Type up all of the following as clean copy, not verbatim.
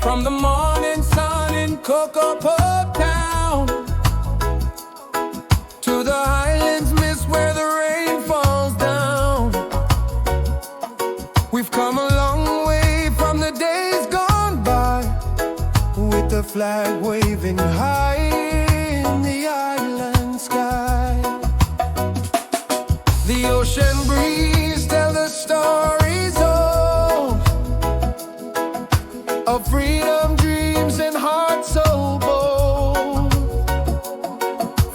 From the morning sun in Cocoa Town to the highlands mist where the rain falls down, we've come a long way from the days gone by, with the flag waving high in the island sky. The ocean breeze tells the stories of freedom, dreams, and hearts so bold.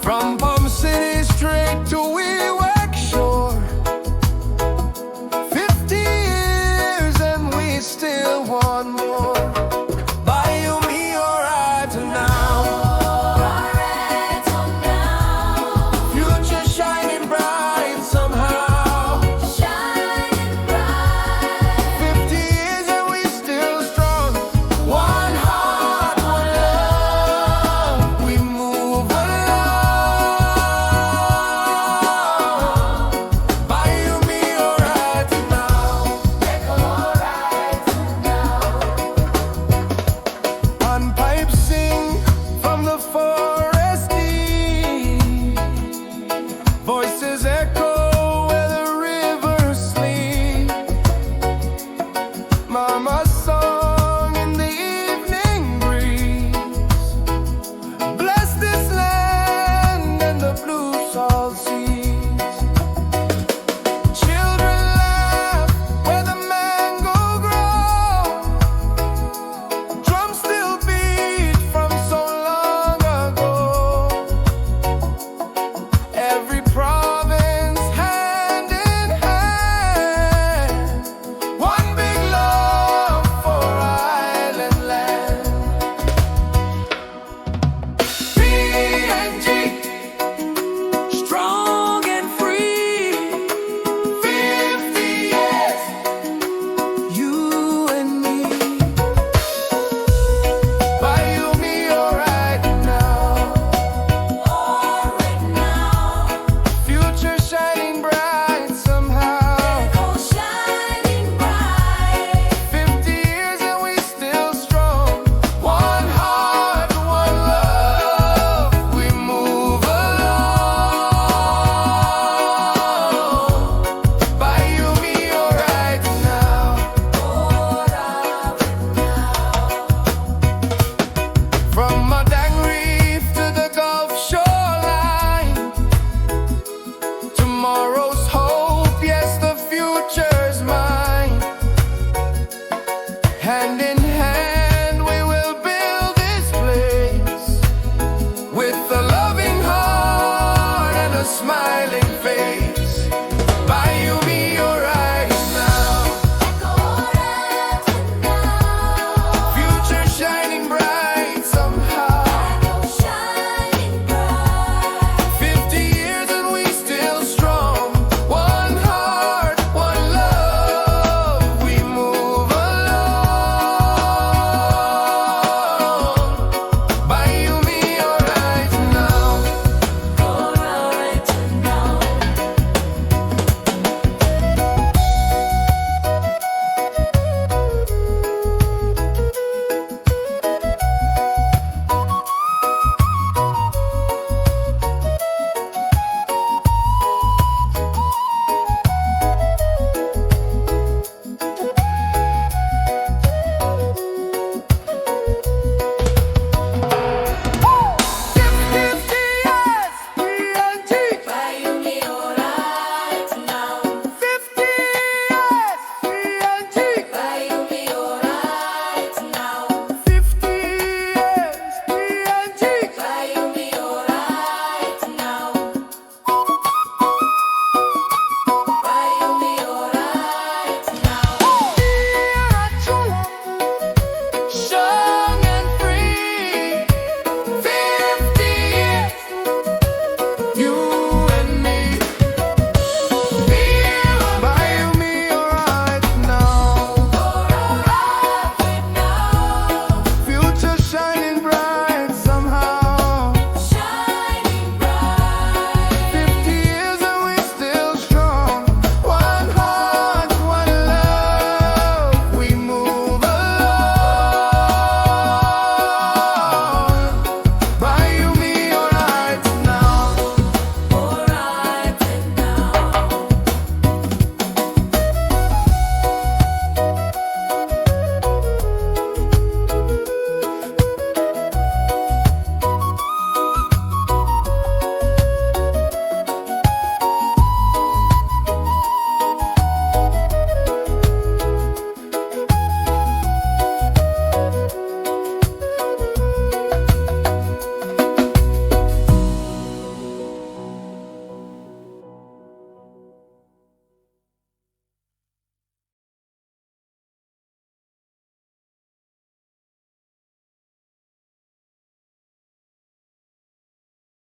From Palm City straight to Wewak Shore, 50 years and we still want more. BAI YUMI ORAIT now. Future shining bright somehow. 50 years and we still strong. One heart, one love, we move along. BAI YUMI ORAIT now. On pipes sing from the forest deep, voices echo where the rivers sleep. Mama's song in the evening breeze, bless this land and the blue salt seas. Children laugh where the mango grow, drums still beat from so long ago. Every province hand in hand, one big love for island land. PNG, strong and free. 50 years, you and me. BAI YUMI ORAIT now. Future shining bright somehow. 50 years and we still strong. One heart, one love, we move along. BAI YUMI ORAIT now. From Madang Reef to the Gulf shoreline, tomorrow's hope, yes, the future's mine. Hand in